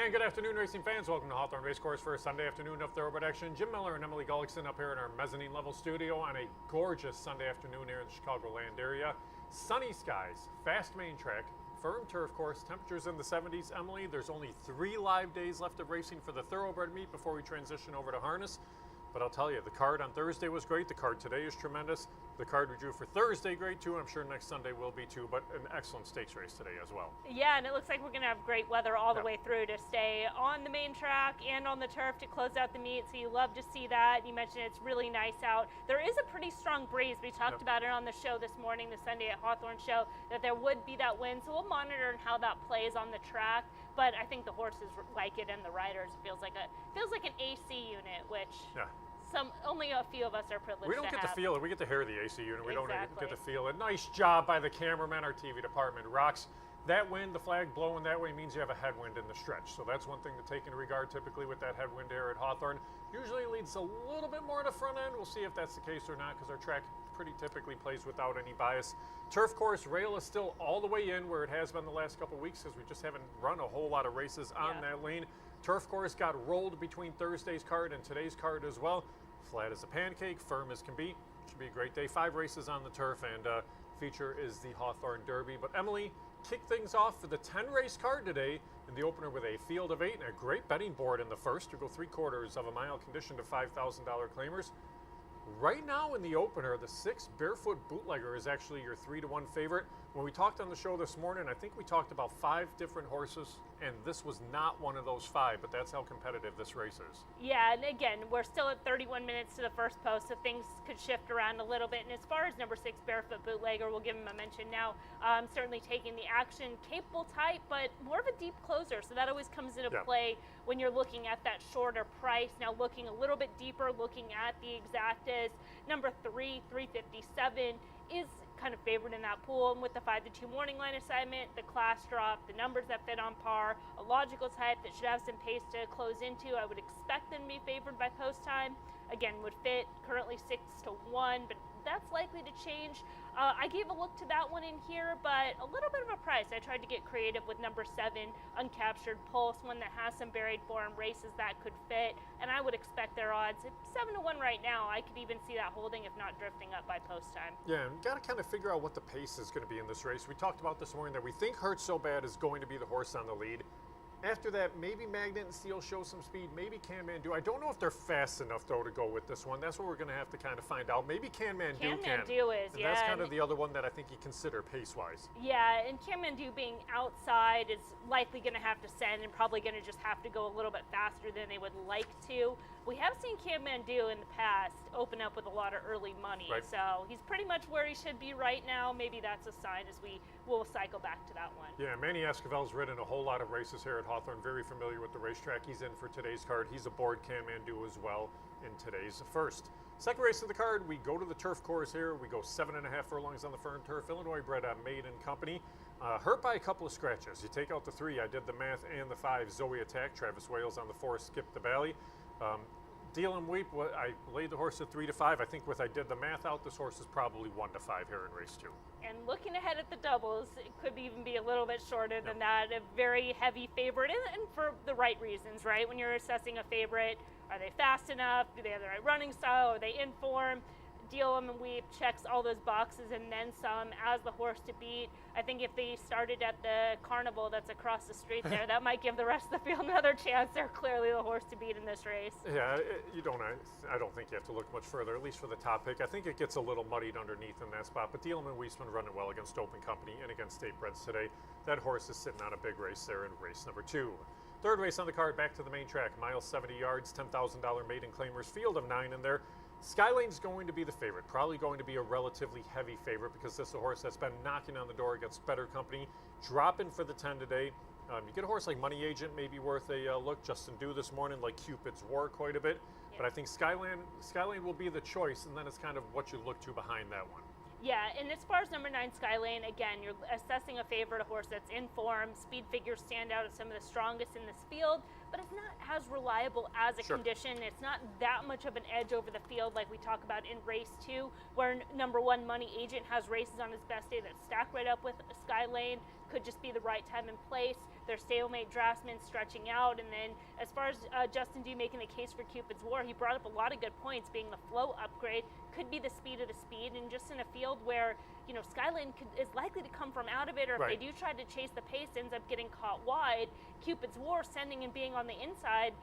And good afternoon, racing fans. Welcome to Hawthorne Racecourse for a Sunday afternoon of thoroughbred action. Jim Miller and Emily Gullikson up here in our mezzanine level studio on a gorgeous Sunday afternoon here in the Chicagoland area. Sunny skies, fast main track, firm turf course, temperatures in the 70s. Emily, there's only 3 live days left of racing for the thoroughbred meet before we transition over to harness. But I'll tell you, the card on Thursday was great. The card today is tremendous. The card we drew for Thursday, great too. I'm sure next Sunday will be too, but an excellent stakes race today as well. Yeah, and it looks like we're going to have great weather all the way through to stay on the main track and on the turf to close out the meet, so you love to see that. You mentioned it's really nice out. There is a pretty strong breeze. We talked about it on the show this morning, the Sunday at Hawthorne show, that there would be that wind, so we'll monitor how that plays on the track. But I think the horses like it and the riders. It feels like an AC unit, which... only a few of us are privileged to have. We don't get to feel it. We get to hear the AC unit. We don't Exactly. get to feel it. Nice job by the cameraman. Our TV department rocks. That wind, the flag blowing that way, means you have a headwind in the stretch. So that's one thing to take into regard typically with that headwind here at Hawthorne. Usually leads a little bit more to the front end. We'll see if that's the case or not, because our track pretty typically plays without any bias. Turf course rail is still all the way in where it has been the last couple of weeks, because we just haven't run a whole lot of races on that lane. Turf course got rolled between Thursday's card and today's card as well. Flat as a pancake, firm as can be. Should be a great day. 5 races on the turf, and feature is the Hawthorne Derby. But Emily, kick things off for the 10-race card today in the opener with a field of 8 and a great betting board in the first to go 3/4 of a mile, conditioned to $5,000 claimers. Right now in the opener, the 6 Barefoot Bootlegger is actually your 3-1 favorite. When we talked on the show this morning, I think we talked about 5 different horses, and this was not one of those 5, but that's how competitive this race is. Yeah, and again, we're still at 31 minutes to the first post, so things could shift around a little bit. And as far as number 6 Barefoot Bootlegger, we'll give him a mention now. Certainly taking the action, capable type, but more of a deep closer, so that always comes into play when you're looking at that shorter price. Now looking a little bit deeper, looking at the exactas, number 3, 357, is kind of favored in that pool, and with the 5-2 morning line assignment, the class drop, the numbers that fit on par, a logical type that should have some pace to close into, I would expect them to be favored by post time. Again, would fit currently 6-1, but that's likely to change. I gave a look to that one in here, but a little bit of a price. I tried to get creative with number 7, Uncaptured Pulse, one that has some buried form, races that could fit, and I would expect their odds at 7-1 right now. I could even see that holding, if not drifting up by post time. Yeah, and got to kind of figure out what the pace is going to be in this race. We talked about this morning that we think Hurts So Bad is going to be the horse on the lead. After that, maybe Magnet and Steel show some speed. Maybe Can Man Do. I don't know if they're fast enough, though, to go with this one. That's what we're going to have to kind of find out. Maybe Can Man Do can. Can Man Do is, and that's kind of the other one that I think you consider pace-wise. Yeah, and Can Man Do being outside is likely going to have to send and probably going to just have to go a little bit faster than they would like to. We have seen Can Man Do in the past open up with a lot of early money. Right. So he's pretty much where he should be right now. Maybe that's a sign as we will cycle back to that one. Yeah, Manny Esquivel's ridden a whole lot of races here at Hawthorne, very familiar with the racetrack. He's in for today's card. He's aboard Can Man Do as well in today's first. Second race of the card, we go to the turf course here. We go 7.5 furlongs on the firm turf. Illinois bred Made in Company. Hurt by a couple of scratches. You take out the 3, I did the math, and the 5, Zoe Attack. Travis Wales on the 4, Skip the Valley. Deal and Weep, I laid the horse at 3-5. I think I did the math out, this horse is probably 1-5 here in race 2. And looking ahead at the doubles, it could even be a little bit shorter than that. A very heavy favorite, and for the right reasons, right? When you're assessing a favorite, are they fast enough? Do they have the right running style? Are they in form? Deal and Weep checks all those boxes and then some as the horse to beat. I think if they started at the carnival that's across the street there, that might give the rest of the field another chance. They're clearly the horse to beat in this race. Yeah, I don't think you have to look much further, at least for the top pick. I think it gets a little muddied underneath in that spot, but Deal and Weep's been running well against Open Company and against State Breds today. That horse is sitting on a big race there in race number 2. Third race on the card, back to the main track, mile 70 yards, $10,000 maiden claimers, field of 9 in there. Skylane's going to be the favorite, probably going to be a relatively heavy favorite because this is a horse that's been knocking on the door against better company. Dropping for the 10 today. You get a horse like Money Agent, maybe worth a look. Justin Dew this morning, like Cupid's War, quite a bit. Yep. But I think Skylane will be the choice, and then it's kind of what you look to behind that one. Yeah, and as far as number 9, Skylane, again, you're assessing a favorite, a horse that's in form. Speed figures stand out as some of the strongest in this field, but it's not as reliable as a condition. It's not that much of an edge over the field like we talk about in race 2, where number 1, Money Agent, has races on his best day that stack right up with Skylane. could just be the right time and place. Their stablemate Draftsman stretching out, and then as far as Justin D making the case for Cupid's War, he brought up a lot of good points, being the flow upgrade, could be the speed of the speed, and just in a field where, you know, Skyline is likely to come from out of it, or if they do try to chase the pace, ends up getting caught wide. Cupid's War sending and being on the inside,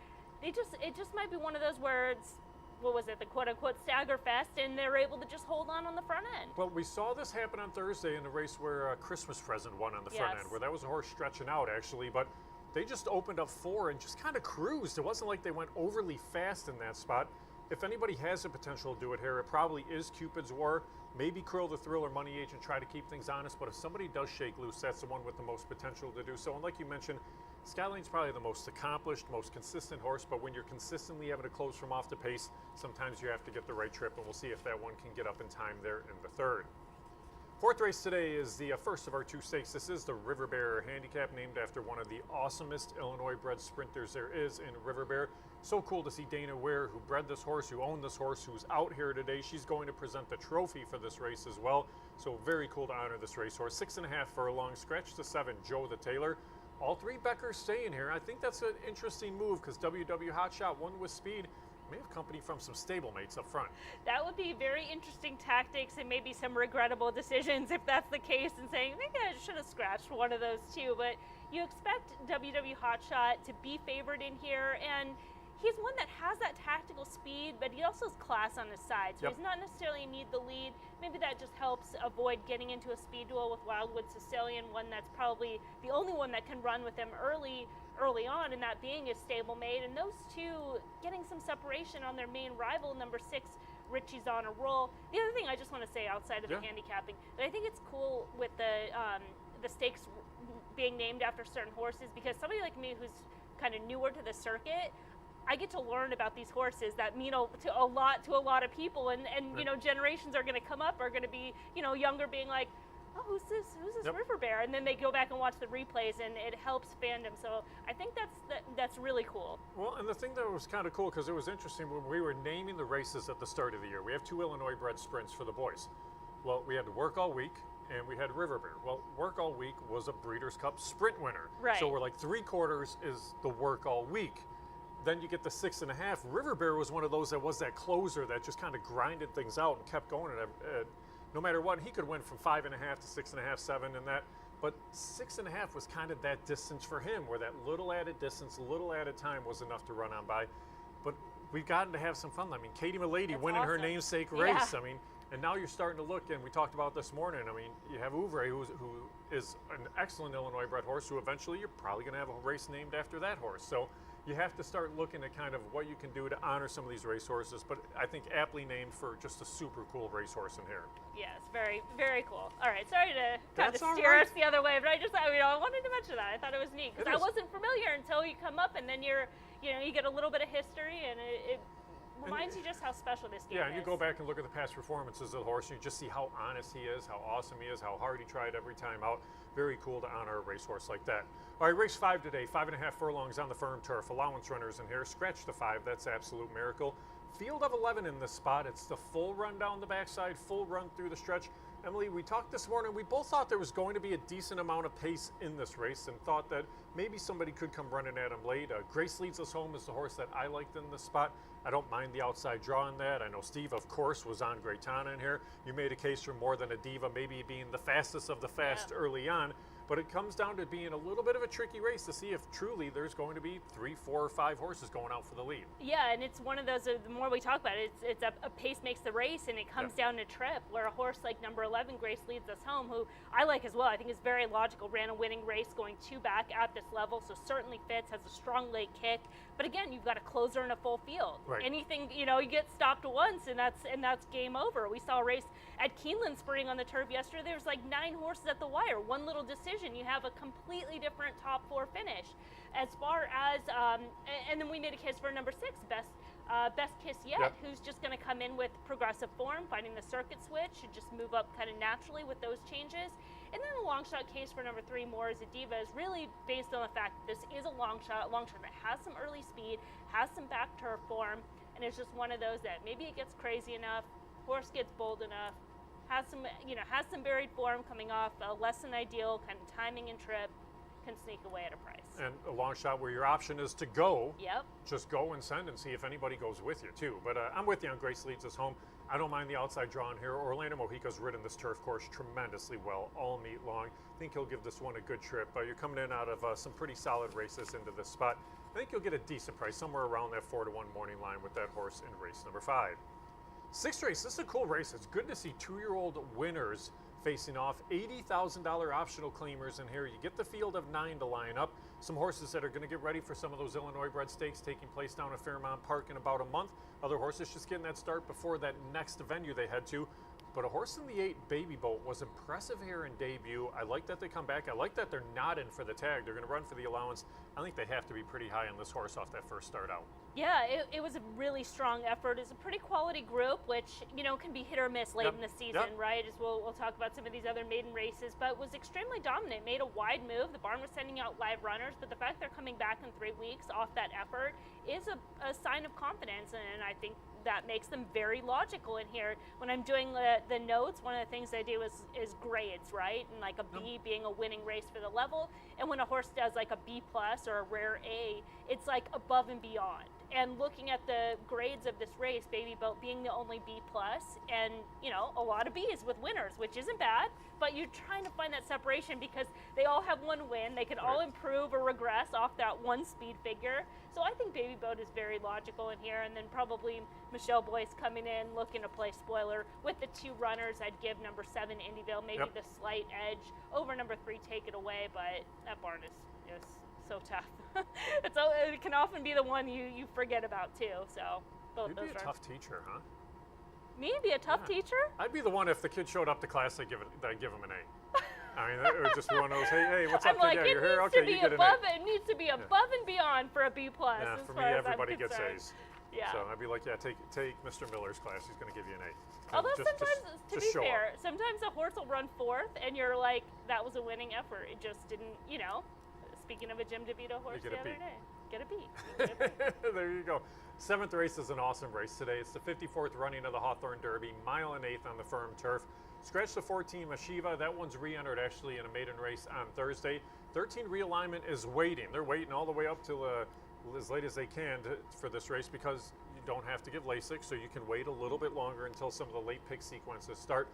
it just might be one of those where it's, what was it, the quote-unquote stagger fest, and they're able to just hold on the front end. Well, we saw this happen on Thursday in the race where Christmas Present won on the front end, where that was a horse stretching out, actually, but they just opened up 4 and just kind of cruised. It wasn't like they went overly fast in that spot. If anybody has the potential to do it here, it probably is Cupid's War. Maybe Curl the Thrill or Money Agent, try to keep things honest, but if somebody does shake loose, that's the one with the most potential to do so. And like you mentioned, Skyline's probably the most accomplished, most consistent horse, but when you're consistently having to close from off the pace, sometimes you have to get the right trip, and we'll see if that one can get up in time there in the 3rd. 4th race today is the first of our 2 stakes. This is the River Bear Handicap, named after one of the awesomest Illinois-bred sprinters there is in River Bear. So cool to see Dana Ware, who bred this horse, who owned this horse, who's out here today. She's going to present the trophy for this race as well. So very cool to honor this racehorse. 6.5 furlong, scratch to 7, Joe the Tailor. All 3 Beckers staying here. I think that's an interesting move because WW Hotshot won with speed. May have company from some stablemates up front. That would be very interesting tactics and maybe some regrettable decisions if that's the case, and saying, I think I should have scratched one of those too. But you expect WW Hotshot to be favored in here, and he's one that has that tactical speed, but he also has class on his side. So he's not necessarily need the lead. Maybe that just helps avoid getting into a speed duel with Wildwood Sicilian, one that's probably the only one that can run with him early on, and that being his stablemate. And those two getting some separation on their main rival, number 6, Richie's on a Roll. The other thing I just want to say outside of the handicapping, that I think it's cool with the stakes being named after certain horses, because somebody like me who's kind of newer to the circuit, I get to learn about these horses that mean a lot of people, and you know, generations are going to come up, are going to be, you know, younger, being like, oh, who's this River Bear, and then they go back and watch the replays, and it helps fandom. So I think that's really cool. Well, and the thing that was kind of cool, because it was interesting when we were naming the races at the start of the year. We have 2 Illinois bred sprints for the boys. Well, we had to Work All Week, and we had River Bear. Well, Work All Week was a Breeders' Cup sprint winner. Right. So we're like 3/4 is the Work All Week. Then you get the 6.5. River Bear was one of those that was that closer that just kind of grinded things out and kept going. No matter what, he could win from 5.5 to 6.5, 7, and that. But 6.5 was kind of that distance for him, where that little added distance, little added time was enough to run on by. But we've gotten to have some fun. I mean, Katie Milady winning her namesake race. I mean, and now you're starting to look, and we talked about this morning. I mean, you have Ouvre, who is an excellent Illinois bred horse, who eventually you're probably going to have a race named after that horse. So you have to start looking at kind of what you can do to honor some of these racehorses, but I think aptly named for just a super cool racehorse in here. Yes, very, very cool. All right, sorry to kind of steer us the other way, but I wanted to mention that. I thought it was neat, because I wasn't familiar until you come up, and then you get a little bit of history, and it reminds you just how special this game is. Yeah, and you go back and look at the past performances of the horse, and you just see how honest he is, how awesome he is, how hard he tried every time out. Very cool to honor a racehorse like that. All right, race 5 today, 5.5 furlongs on the firm turf. Allowance runners in here. Scratch to 5, that's absolute miracle. Field of 11 in this spot. It's the full run down the backside, full run through the stretch. Emily, we talked this morning, we both thought there was going to be a decent amount of pace in this race, and thought that maybe somebody could come running at him late. Grace Leads Us Home is the horse that I liked in this spot. I don't mind the outside draw in that. I know Steve, of course, was on Greatana in here. You made a case for More Than a Diva maybe being the fastest of the fast early on. But it comes down to being a little bit of a tricky race to see if truly there's going to be 3, 4, or 5 horses going out for the lead. Yeah, and it's one of those, the more we talk about it, it's a pace makes the race, and it comes down to trip, where a horse like number 11, Grace Leads Us Home, who I like as well, I think is very logical, ran a winning race going 2 back at this level, so certainly fits, has a strong late kick. But again, you've got a closer in a full field. Right. Anything, you get stopped once, and that's game over. We saw a race at Keeneland Spring on the turf yesterday. There was like 9 horses at the wire. One little decision, you have a completely different top 4 finish. As far as, and then we made a case for number 6, Best Kiss Yet, who's just going to come in with progressive form, finding the circuit switch, should just move up kind of naturally with those changes. And then the long shot case for number 3, More As a Diva, is really based on the fact that this is a long shot that has some early speed, has some back turf form, and it's just one of those that maybe it gets crazy enough, horse gets bold enough, has some buried form coming off a less than ideal kind of timing and trip, can sneak away at a price. And a long shot where your option is to go. Yep. Just go and send and see if anybody goes with you too. But I'm with you on Grace Leads Us Home. I don't mind the outside draw in here. Orlando Mojica's ridden this turf course tremendously well all meet long. I think he'll give this one a good trip. You're coming in out of some pretty solid races into this spot. I think you'll get a decent price, somewhere around that 4-1 morning line with that horse in race number 5. Sixth race, this is a cool race. It's good to see 2-year-old winners facing off. $80,000 optional claimers in here. You get the field of 9 to line up. Some horses that are going to get ready for some of those Illinois bred stakes taking place down at Fairmount Park in about a month. Other horses just getting that start before that next venue they head to. But a horse in the 8, Baby Boat, was impressive here in debut. I like that they come back. I like that they're not in for the tag. They're going to run for the allowance. I think they have to be pretty high on this horse off that first start out. Yeah, it was a really strong effort. It's a pretty quality group, which, can be hit or miss late in the season, right? As we'll talk about some of these other maiden races, but was extremely dominant, made a wide move. The barn was sending out live runners, but the fact they're coming back in 3 weeks off that effort is a sign of confidence, and I think that makes them very logical in here. When I'm doing the notes, one of the things I do is grades, right? And like a B being a winning race for the level, and when a horse does like a B plus or a rare A, it's like above and beyond. And looking at the grades of this race, Baby Boat being the only B plus, and a lot of B's with winners, which isn't bad, but you're trying to find that separation because they all have one win. They can all improve or regress off that one speed figure. So I think Baby Boat is very logical in here, and then probably Michelle Boyce coming in looking to play spoiler. With the 2 runners, I'd give number 7 Indyville maybe the slight edge over number 3 Take It Away, but that barn is so tough. It can often be the one you forget about too. So both You'd those be a tough teacher, huh? Me be a tough teacher? I'd be the one if the kid showed up to class, I'd give him an A. I mean, it would just be one of those, hey, what's up, I'm like, kid? Yeah, you're here? Okay, you get an A. It needs to be above and beyond for a B plus. Yeah, as for far me, as everybody I'm gets concerned. A's. Yeah. So I'd be like, take Mr. Miller's class. He's going to give you an A. Although sometimes, to be fair, up. sometimes a horse will run 4th, and you're like, that was a winning effort. It just didn't, Speaking of a Jim DeVito horse the other day. Get a B. There you go. 7th race is an awesome race today. It's the 54th running of the Hawthorne Derby, 1 1/8 on the firm turf. Scratch the 14 Mashiva. That one's re-entered actually in a maiden race on Thursday. 13 realignment is waiting. They're waiting all the way up till as late as they can for this race because you don't have to give LASIK, so you can wait a little bit longer until some of the late pick sequences start.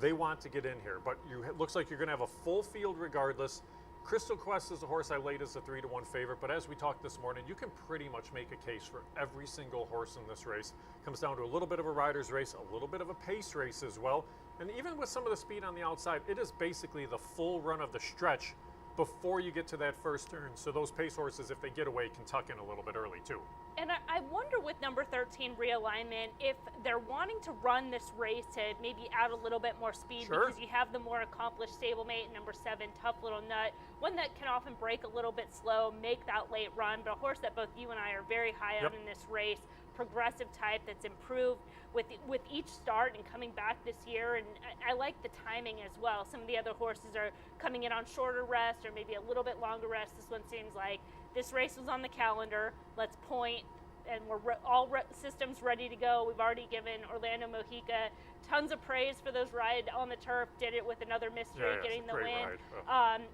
They want to get in here, but it looks like you're going to have a full field regardless. Crystal Quest is a horse I laid as a 3-1 favorite, but as we talked this morning, you can pretty much make a case for every single horse in this race. Comes down to a little bit of a rider's race, a little bit of a pace race as well. And even with some of the speed on the outside, it is basically the full run of the stretch before you get to that first turn. So those pace horses, if they get away, can tuck in a little bit early too. And I wonder with number 13 realignment if they're wanting to run this race to maybe add a little bit more speed because you have the more accomplished stablemate, number 7, Tough Little Nut, one that can often break a little bit slow, make that late run, but a horse that both you and I are very high on in this race, progressive type that's improved with each start and coming back this year. And I like the timing as well. Some of the other horses are coming in on shorter rest or maybe a little bit longer rest. This one seems like this race was on the calendar. Let's point, and we're all systems ready to go. We've already given Orlando Mojica tons of praise for those ride on the turf. Did it with another mystery, getting the win.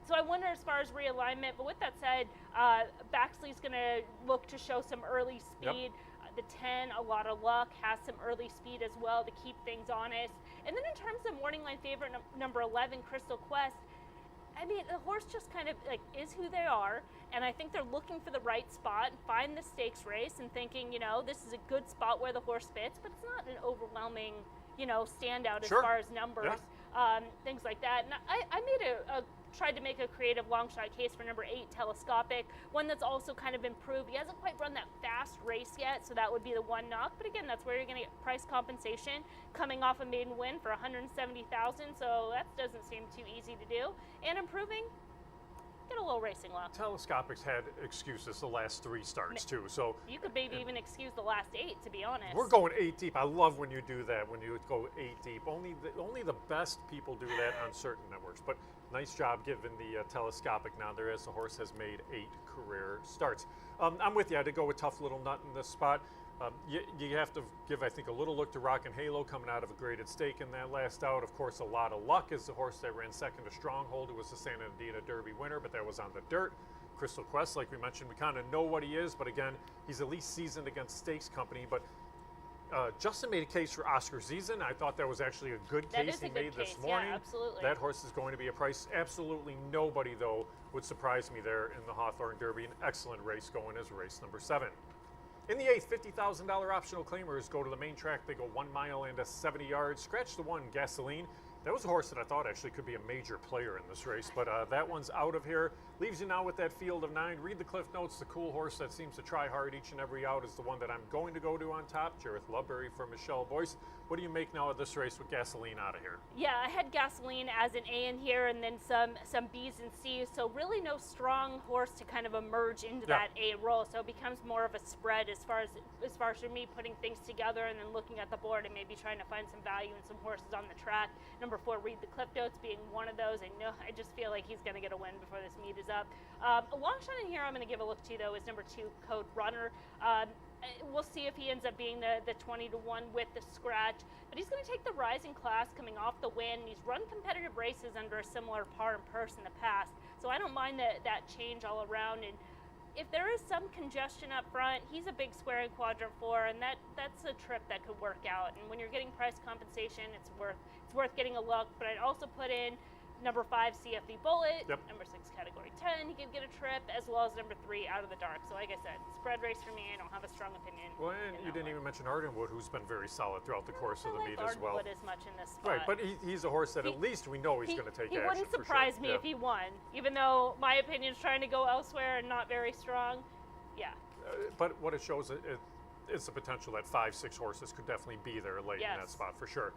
So I wonder as far as realignment. But with that said, Baxley's going to look to show some early speed. The 10, a lot of luck, has some early speed as well to keep things honest. And then in terms of morning line favorite number 11, Crystal Quest, I mean, the horse just kind of is who they are, and I think they're looking for the right spot, find the stakes race, and thinking, this is a good spot where the horse fits, but it's not an overwhelming, standout as far as numbers, things like that. And I made tried to make a creative long shot case for number 8, Telescopic, one that's also kind of improved. He hasn't quite run that fast race yet, so that would be the one knock. But again, that's where you're going to get price compensation coming off a maiden win for $170,000. So that doesn't seem too easy to do. And improving, get a little racing luck. Telescopic's had excuses the last 3 starts too, so you could maybe even excuse the last 8, to be honest. We're going 8 deep. I love when you do that, when you go 8 deep. Only the best people do that on certain networks. But nice job given the Telescopic now there as the horse has made 8 career starts. I'm with you. I had to go with Tough Little Nut in this spot. You have to give, I think, a little look to Rock and Halo coming out of a graded stake in that last out. Of course, A Lot of Luck is the horse that ran second to Stronghold. It was the Santa Anita Derby winner, but that was on the dirt. Crystal Quest, like we mentioned, we kind of know what he is, but again, he's at least seasoned against stakes company. But Justin made a case for Oscar Ziesen. I thought that was actually a good case he made this morning. Yeah, absolutely. That horse is going to be a price. Absolutely nobody, though, would surprise me there in the Hawthorne Derby. An excellent race going as race number 7. In the 8th, $50,000 optional claimers go to the main track. They go 1 mile and 70 yards. Scratch the one, Gasoline. That was a horse that I thought actually could be a major player in this race, but that one's out of here. Leaves you now with that field of 9. Read the cliff notes. The cool horse that seems to try hard each and every out is the one that I'm going to go to on top. Jareth Ludbury for Michelle Boyce. What do you make now of this race with Gasoline out of here? Yeah, I had Gasoline as an A in here, and then some B's and C's. So really no strong horse to kind of emerge into that A role. So it becomes more of a spread as far as for me putting things together and then looking at the board and maybe trying to find some value in some horses on the track. Number 4, Read the Cliff Notes being one of those. I just feel like he's going to get a win before this meet is up. A long shot in here I'm going to give a look to, though, is number 2, Code Runner. We'll see if he ends up being the 20 to 1 with the scratch, but he's going to take the rising class coming off the win. He's run competitive races under a similar par and purse in the past, so I don't mind that change all around. And if there is some congestion up front, he's a big square in quadrant 4, and that's a trip that could work out. And when you're getting price compensation, it's worth getting a look. But I'd also put in number 5, CFB Bullet, number 6, Category 10, he could get a trip, as well as number 3, Out of the Dark. So like I said, spread race for me. I don't have a strong opinion. Well, and you didn't even mention Ardenwood, who's been very solid throughout the course of the meet as well. Ardenwood as much in this spot. Right, but he's a horse that at least we know he's going to take action. He wouldn't surprise me if he won, even though my opinion is trying to go elsewhere and not very strong. Yeah. But what it shows is the potential that 5, 6 horses could definitely be there late in that spot for sure.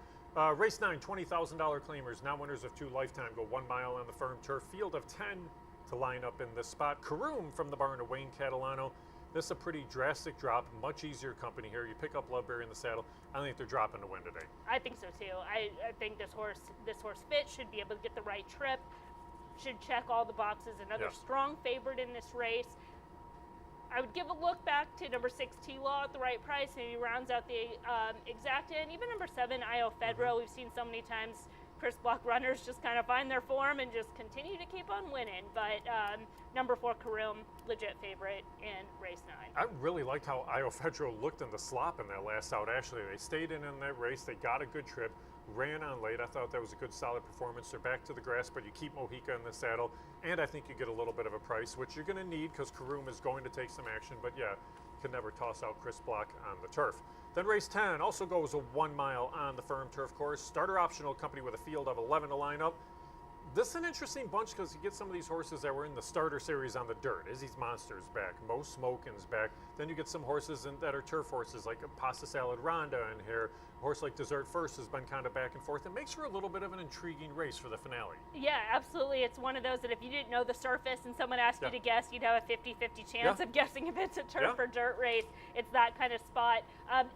Race 9, $20,000 claimers. Now winners of 2 lifetime go 1 mile on the firm turf. Field of 10 to line up in this spot. Karoom from the barn of Wayne Catalano. This is a pretty drastic drop. Much easier company here. You pick up Ludbury in the saddle. I think they're dropping to win today. I think so too. I think this horse fit, should be able to get the right trip, should check all the boxes. Another strong favorite in this race. I would give a look back to number 6, T-Law at the right price, maybe rounds out the exacta, and even number 7, Io Fedro. We've seen so many times Chris Block runners just kind of find their form and just continue to keep on winning. But number 4, Karoom, legit favorite in race 9. I really liked how Io Fedro looked in the slop in that last out. Actually, they stayed in that race. They got a good trip. Ran on late. I thought that was a good, solid performance. They're back to the grass, but you keep Mojica in the saddle, and I think you get a little bit of a price, which you're going to need because Karoom is going to take some action. But yeah, can never toss out Chris Block on the turf. Then race 10 also goes a 1 mile on the firm turf course. Starter optional, company with a field of 11 to line up. This is an interesting bunch because you get some of these horses that were in the starter series on the dirt. Izzy's Monster's back, Mo Smokin's back. Then you get some horses that are turf horses like Pasta Salad Ronda in here. A horse like Dessert First has been kind of back and forth. It makes for a little bit of an intriguing race for the finale. Yeah, absolutely. It's one of those that if you didn't know the surface and someone asked you to guess, you'd have a 50-50 chance of guessing if it's a turf or dirt race. It's that kind of spot.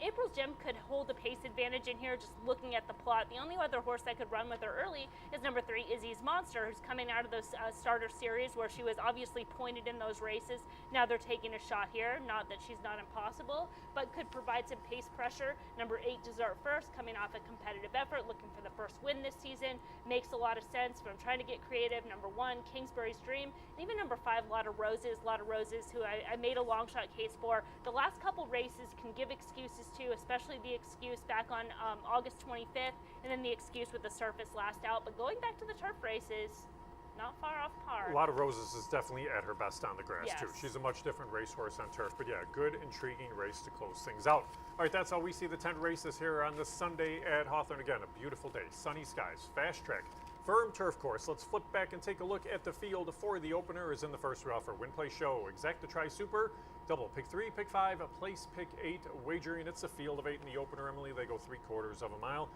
April's Gem could hold a pace advantage in here just looking at the plot. The only other horse that could run with her early is number 3, Izzy's Monster, who's coming out of those starter series where she was obviously pointed in those races. Now they're taking a shot here. Not that she's not impossible, but could provide some pace pressure. Number 8, Dessert First, coming off a competitive effort, looking for the first win this season. Makes a lot of sense, but I'm trying to get creative. Number 1, Kingsbury's Dream, and even number 5, Lot of Roses, who I made a long shot case for. The last couple races can give excuses to, especially the excuse back on August 25th, and then the excuse with the surface last out. But going back to the turf races, not far off par. A Lot of Roses is definitely at her best on the grass, too. Yes. She's a much different racehorse on turf. But, yeah, good, intriguing race to close things out. All right, that's how we see the 10 races here on this Sunday at Hawthorne. Again, a beautiful day, sunny skies, fast track, firm turf course. Let's flip back and take a look at the field for the opener. Is in the first row for Win Play Show. Exacta Tri Super, double pick 3, pick 5, a place pick 8 wagering. It's a field of 8 in the opener, Emily. They go 3/4 of a mile.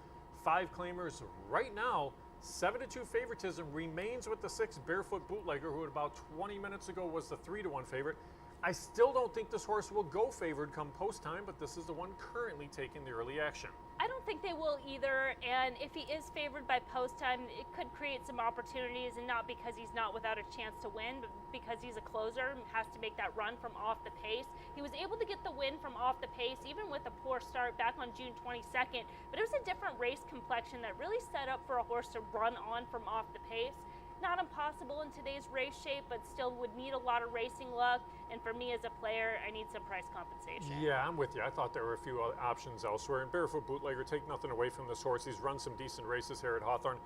5 claimers right now. 7-2 favoritism remains with the 6 Barefoot Bootlegger, who about 20 minutes ago was the 3-1 favorite. I still don't think this horse will go favored come post time, but this is the one currently taking the early action. I I don't think they will either, and if he is favored by post time, it could create some opportunities, and not because he's not without a chance to win, but because he's a closer and has to make that run from off the pace. He was able to get the win from off the pace, even with a poor start back on June 22nd, but it was a different race complexion that really set up for a horse to run on from off the pace. Not impossible in today's race shape, but still would need a lot of racing luck. And for me as a player, I need some price compensation. Yeah, I'm with you. I thought there were a few options elsewhere. And Barefoot Bootlegger, take nothing away from this horse. He's run some decent races here at Hawthorne.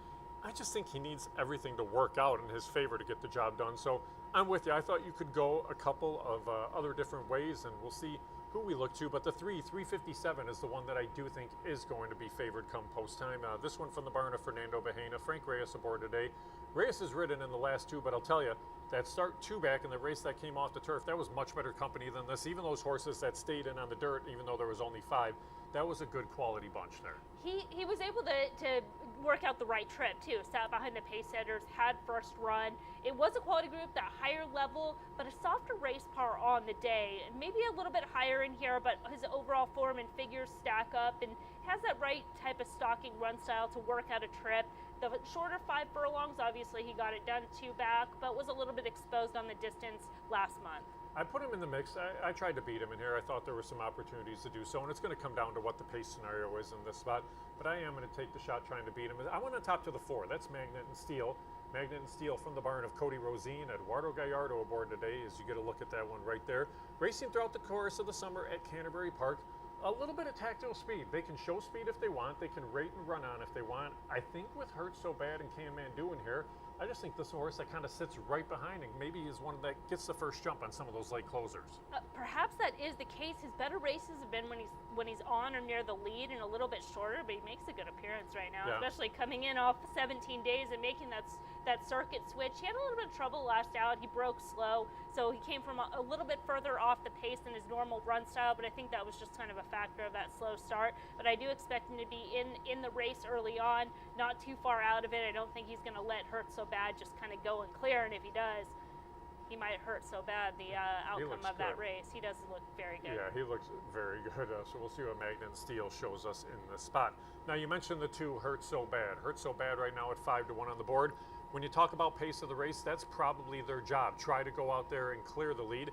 I just think he needs everything to work out in his favor to get the job done. So I'm with you. I thought you could go a couple of other different ways, and we'll see who we look to. But the 357 is the one that I do think is going to be favored come post time. This one from the barn of Fernando Bahena. Frank Reyes aboard today. Reyes has ridden in the last two, but I'll tell you, that start two back in the race that came off the turf, that was much better company than this. Even those horses that stayed in on the dirt, even though there was only 5, that was a good quality bunch there. He was able to work out the right trip too. Sat behind the pace setters, had first run. It was a quality group, that higher level, but a softer race power on the day. Maybe a little bit higher in here, but his overall form and figures stack up, and has that right type of stalking run style to work out a trip. The shorter 5 furlongs, obviously he got it done 2 back, but was a little bit exposed on the distance last month. I put him in the mix. I tried to beat him in here. I thought there were some opportunities to do so, and it's going to come down to what the pace scenario is in this spot. But I am going to take the shot trying to beat him. I went on top to the 4. That's Magnet and Steel. Magnet and Steel from the barn of Cody Rosine. Eduardo Gallardo aboard today, as you get a look at that one right there. Racing throughout the course of the summer at Canterbury Park. A little bit of tactile speed. They can show speed if they want. They can rate and run on if they want. I think with Hurt So Bad and Can Man doing here, I just think this horse that kind of sits right behind and maybe is one that gets the first jump on some of those late closers. Perhaps that is the case. His better races have been when he's on or near the lead and a little bit shorter, but he makes a good appearance right now, especially coming in off 17 days and making that circuit switch. He had a little bit of trouble last out. He broke slow, so he came from a little bit further off the pace than his normal run style, but I think that was just kind of a factor of that slow start. But I do expect him to be in the race early on, not too far out of it. I don't think he's going to let Hurt So Bad just kind of go and clear, and if he does, he might hurt so bad the outcome of that race. He does look very good. Yeah, he looks very good. So we'll see what Magnet and Steel shows us in this spot. Now, you mentioned the 2 Hurt So Bad. Hurt So Bad right now at 5-1 on the board. When you talk about pace of the race, that's probably their job. Try to go out there and clear the lead.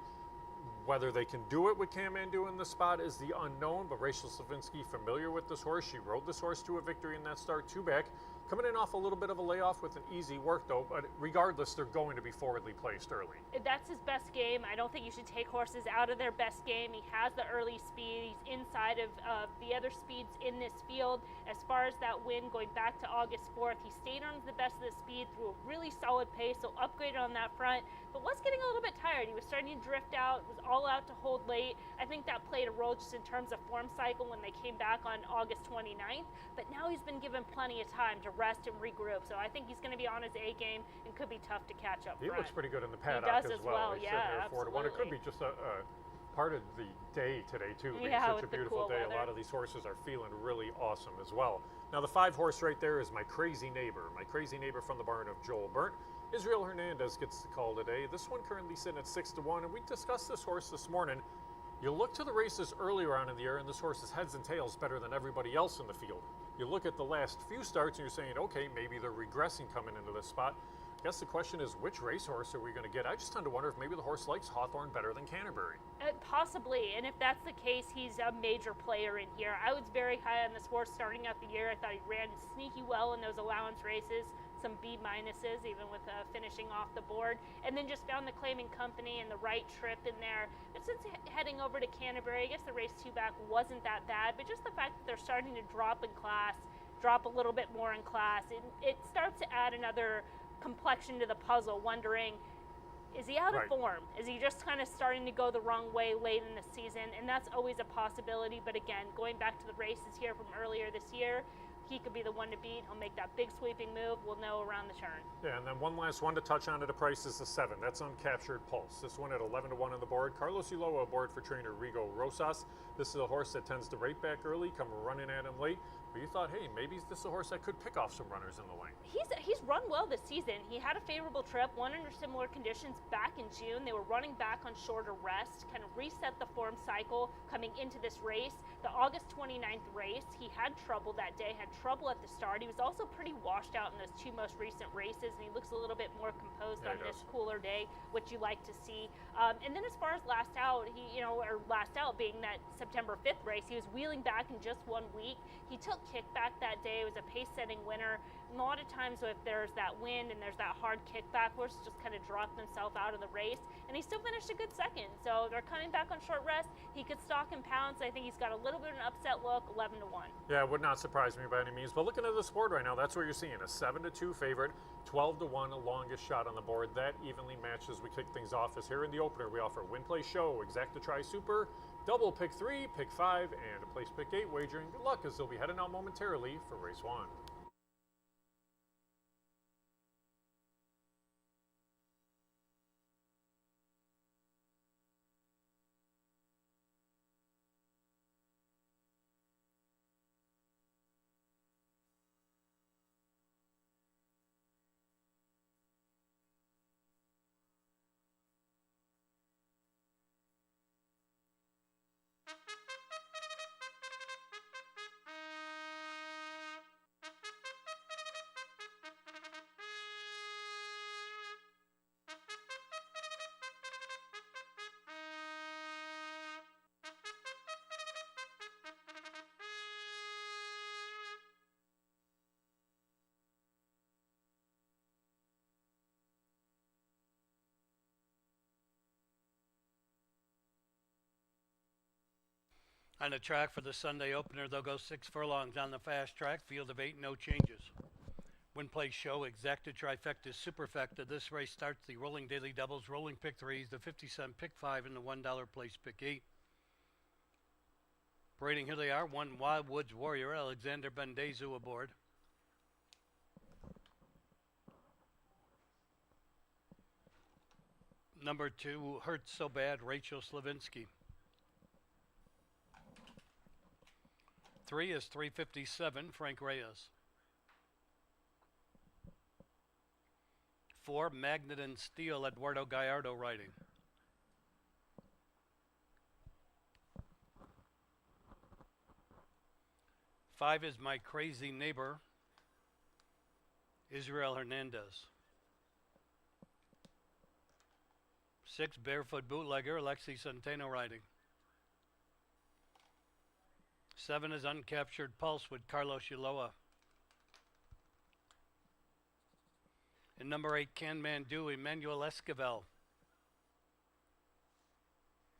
Whether they can do it with Can Man in the spot is the unknown, but Rachel Slavinsky, familiar with this horse. She rode this horse to a victory in that start 2 back. Coming in off a little bit of a layoff with an easy work, though, but regardless, they're going to be forwardly placed early. That's his best game. I don't think you should take horses out of their best game. He has the early speed. He's inside of the other speeds in this field. As far as that win going back to August 4th, he stayed on the best of the speed through a really solid pace, so upgraded on that front, but was getting a little bit tired. He was starting to drift out, was all out to hold late. I think that played a role just in terms of form cycle when they came back on August 29th, but now he's been given plenty of time to rest and regroup, so I think he's going to be on his A game and could be tough to catch up He front. looks pretty good in the paddock as well. He's yeah, absolutely. 4-1. It could be just a part of the day today, too. Being such a beautiful day. Weather. A lot of these horses are feeling really awesome as well. Now, the 5 horse right there is My Crazy Neighbor. My Crazy Neighbor from the barn of Joel Burnt. Israel Hernandez gets the call today. This one currently sitting at 6-1, and we discussed this horse this morning. You look to the races earlier on in the year, and this horse is heads and tails better than everybody else in the field. You look at the last few starts, and you're saying, okay, maybe they're regressing coming into this spot. I guess the question is, which racehorse are we going to get? I just tend to wonder if maybe the horse likes Hawthorne better than Canterbury. Possibly, and if that's the case, he's a major player in here. I was very high on this horse starting out the year. I thought he ran sneaky well in those allowance races, some B minuses, even with finishing off the board, and then just found the claiming company and the right trip in there. But since heading over to Canterbury, I guess the race 2 back wasn't that bad, but just the fact that they're starting to drop in class, drop a little bit more in class, it starts to add another complexion to the puzzle, wondering, is he out of form? Is he just kind of starting to go the wrong way late in the season? And that's always a possibility. But again, going back to the races here from earlier this year, he could be the one to beat. He'll make that big sweeping move. We'll know around the turn. Yeah, and then one last one to touch on at a price is the 7. That's Uncaptured Pulse. This one at 11-1 on the board. Carlos Ulloa aboard for trainer Rigo Rosas. This is a horse that tends to rate back early, come running at him late. But you thought, hey, maybe this is a horse that could pick off some runners in the lane. He's run well this season. He had a favorable trip, won under similar conditions back in June. They were running back on shorter rest, kind of reset the form cycle coming into this race. The August 29th race, he had trouble that day, had trouble at the start. He was also pretty washed out in those two most recent races, and he looks a little bit more composed on this cooler day, which you like to see. And then as far as last out, last out being that September 5th race, he was wheeling back in just 1 week. He took kickback that day. It was a pace-setting winner. A lot of times if there's that wind and there's that hard kickback, horses just kind of drop themselves out of the race, and he still finished a good second. So they're coming back on short rest. He could stalk and pounce. I think he's got a little bit of an upset look, 11-1. Yeah, it would not surprise me by any means. But looking at the board right now, that's what you're seeing. A 7-2 favorite, 12-1, longest shot on the board. That evenly matches. We kick things off as here in the opener. We offer win, play, show, exacta, try, super, double, pick 3, pick 5, and a place pick 8 wagering. Good luck as they'll be heading out momentarily for race 1. On the track for the Sunday opener, they'll go 6 furlongs on the fast track. Field of 8, no changes. Win, play, show, exacta, trifecta, superfecta. This race starts the rolling daily doubles, rolling pick 3s, the 50-cent pick 5, and the $1 place pick 8. Parading, here they are. 1 Wild Woods Warrior, Alexander Bendezu aboard. Number 2, Hurts So Bad, Rachel Slavinsky. 3 is 357, Frank Reyes. 4, Magnet and Steel, Eduardo Gallardo riding. 5 is My Crazy Neighbor, Israel Hernandez. 6, Barefoot Bootlegger, Alexi Centeno riding. 7 is Uncaptured Pulse with Carlos Ulloa. And number 8, Can Man Do, Emmanuel Esquivel.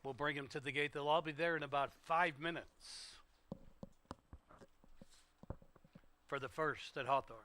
We'll bring him to the gate. They'll all be there in about 5 minutes for the first at Hawthorne.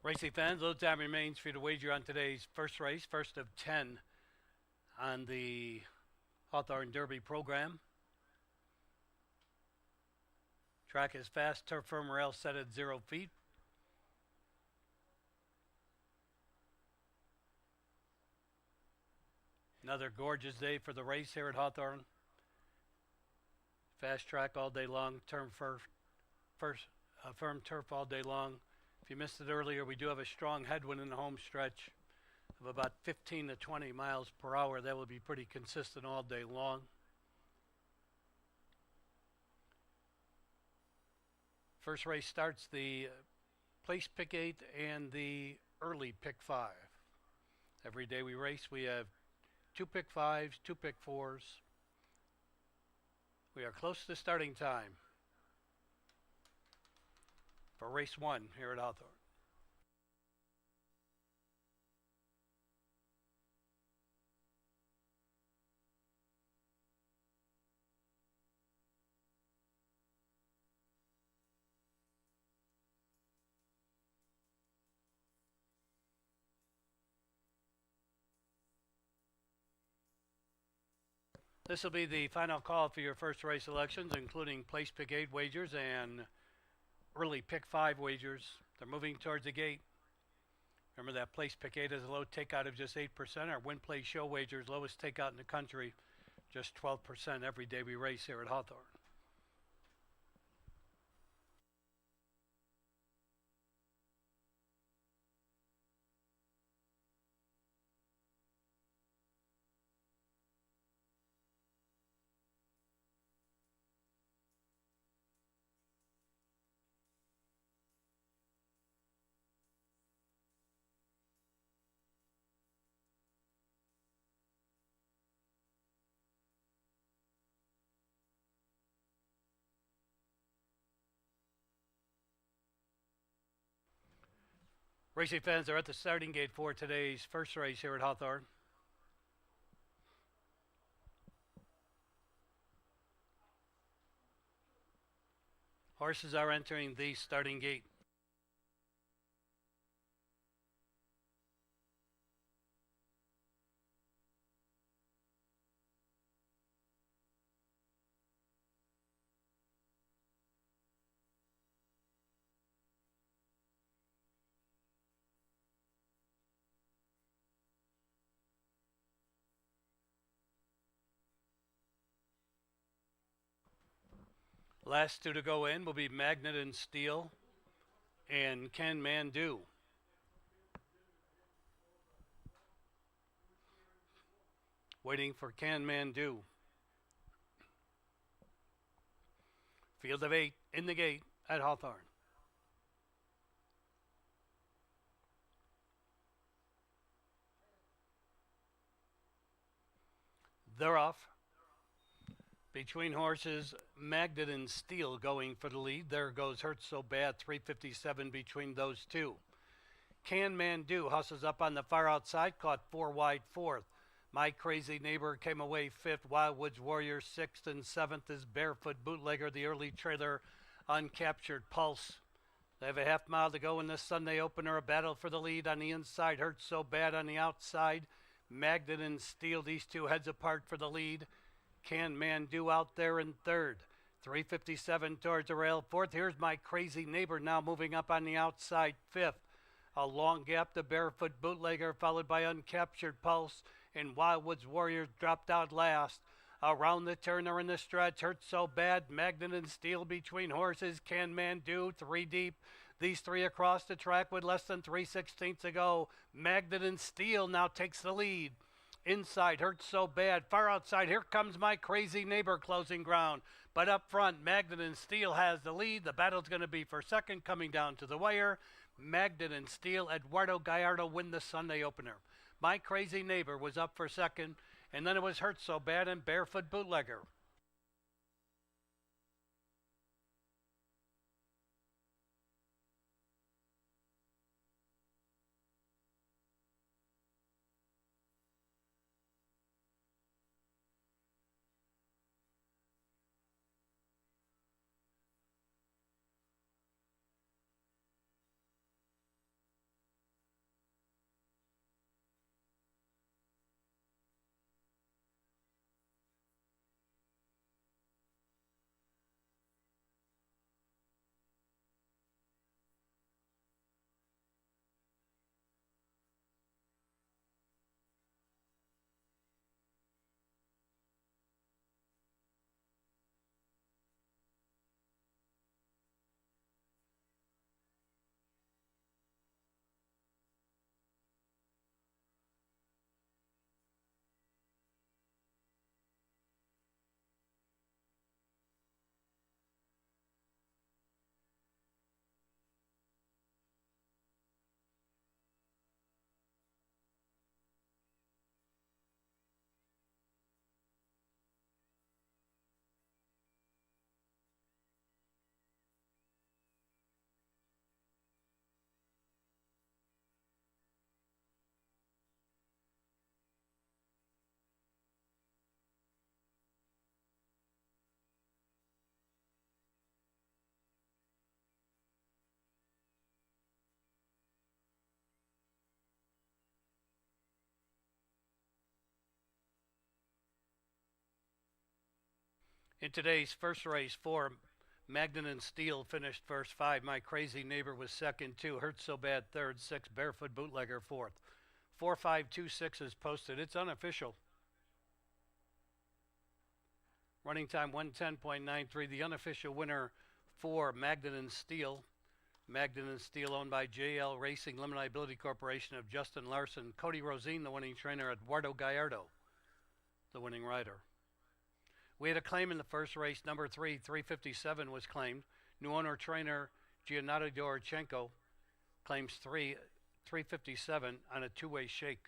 Racing fans, little time remains for you to wager on today's first race, first of 10 on the Hawthorne Derby program. Track is fast, turf firm rail set at 0 feet. Another gorgeous day for the race here at Hawthorne. Fast track all day long, firm turf all day long. If you missed it earlier, we do have a strong headwind in the home stretch of about 15 to 20 miles per hour. That will be pretty consistent all day long. First race starts the place pick 8 and the early pick 5. Every day we race, we have 2 pick 5s, 2 pick 4s. We are close to starting time for race 1 here at Hawthorne. This will be the final call for your first race elections, including place pick 8 wagers and early pick 5 wagers. They're moving towards the gate. Remember that place pick 8 has a low takeout of just 8%. Our win play show wagers, lowest takeout in the country, just 12% every day we race here at Hawthorne. Racing fans are at the starting gate for today's first race here at Hawthorne. Horses are entering the starting gate. Last 2 to go in will be Magnet and Steel and Can Man Do. Waiting for Can Man Do. Field of 8 in the gate at Hawthorne. They're off. Between horses, Magnet and Steel going for the lead. There goes Hurt So Bad, 357 between those two. Can Man Do hustles up on the far outside, caught 4 wide 4th. My Crazy Neighbor came away 5th. Wildwood's Warrior 6th, and 7th is Barefoot Bootlegger, the early trailer, Uncaptured Pulse. They have a half mile to go in this Sunday opener. A battle for the lead on the inside. Hurt So Bad on the outside. Magnet and Steel, these two heads apart for the lead. Can Man Do out there in 3rd. 357 towards the rail. 4th, here's My Crazy Neighbor now moving up on the outside. 5th. A long gap to Barefoot Bootlegger, followed by Uncaptured Pulse, and Wildwood's Warriors dropped out last. Around the turn or in the stretch, Hurt So Bad, Magnet and Steel between horses. Can Man Do, 3 deep. These 3 across the track with less than 3/16 to go. Magnet and Steel now takes the lead. Inside, Hurt So Bad. Far outside, here comes My Crazy Neighbor closing ground. But up front, Magnet and Steel has the lead. The battle's going to be for second, coming down to the wire. Magnet and Steel, Eduardo Gallardo win the Sunday opener. My Crazy Neighbor was up for second, and then it was Hurt So Bad and Barefoot Bootlegger. In today's first race, 4, Magnan and Steele finished first. 5, My Crazy Neighbor was second. 2, Hurt So Bad third. 6, Barefoot Bootlegger fourth. 4526 is posted. It's unofficial. Running time 110.93. The unofficial winner for Magnan and Steele. Magnan and Steele owned by JL Racing Limited Liability Corporation of Justin Larson. Cody Rosine, the winning trainer. Eduardo Gallardo, the winning rider. We had a claim in the first race. Number 3, 357 was claimed. New owner trainer Giannato Dorochenko claims 3, 357 on a two-way shake.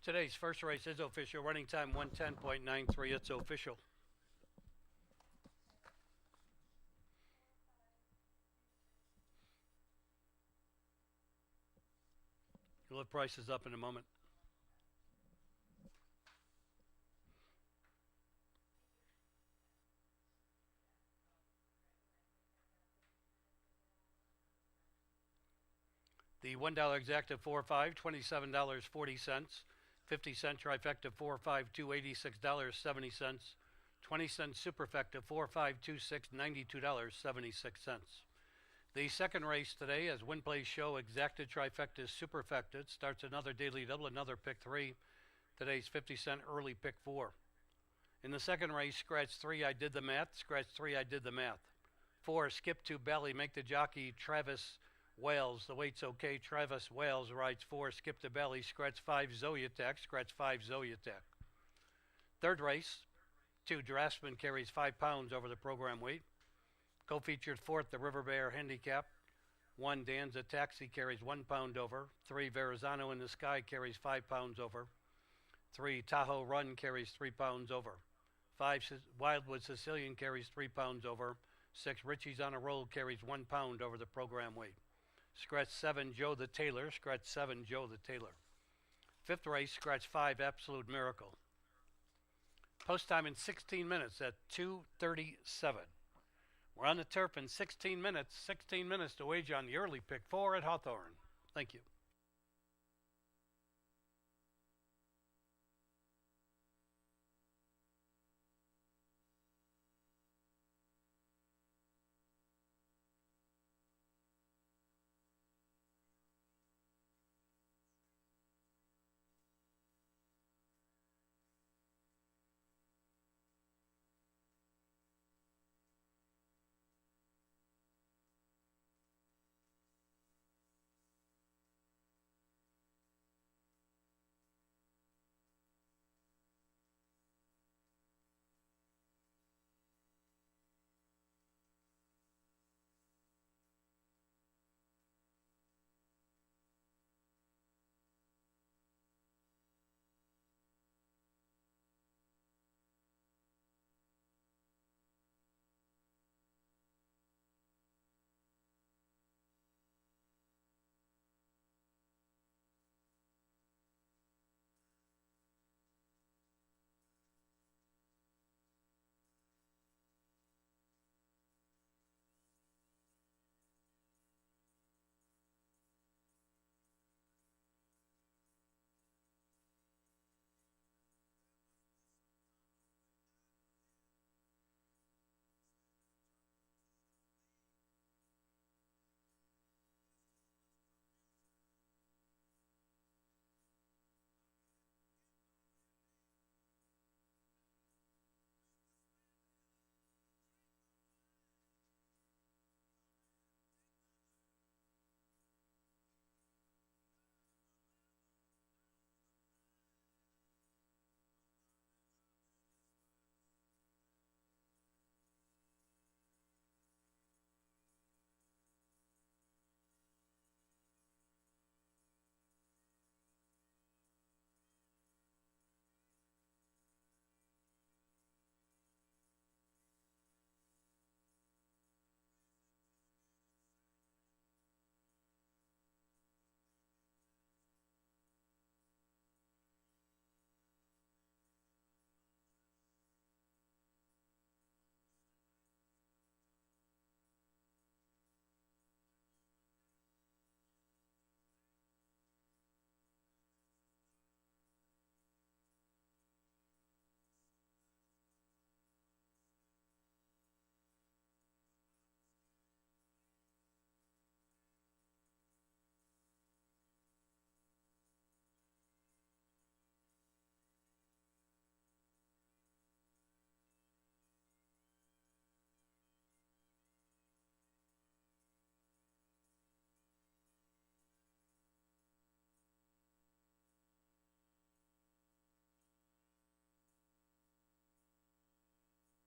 Today's first race is official. Running time 110.93. It's official. We'll have prices up in a moment. The $1 exacta 4-5, $27.40. 50-cent trifecta 4-5, $86.70. 20-cent superfecta 4-5-26, $92.76. The second race today, as Win Play Show exacta trifecta superfecta, it starts another daily double, another pick 3. Today's 50-cent early pick 4. In the second race, scratch 3, I did the math. Scratch 3, I did the math. 4, skip to belly, make the jockey Travis Wales. The weight's okay. Travis Wales rides 4, skip to belly, scratch 5, Zoyatech, scratch 5, Zoyatech. Third race, 2, Draftsman carries 5 pounds over the program weight. Co-featured 4th, the River Bear Handicap. 1, Danza Taxi carries 1 pound over. 3, Verrazano in the Sky carries 5 pounds over. 3, Tahoe Run carries 3 pounds over. 5, Wildwood Sicilian carries 3 pounds over. 6, Richie's on a Roll carries 1 pound over the program weight. Scratch 7, Joe the Tailor. Scratch 7, Joe the Tailor. Fifth race, scratch 5, Absolute Miracle. Post time in 16 minutes at 2:37. We're on the turf in 16 minutes. 16 minutes to wager on the early pick 4 at Hawthorne. Thank you.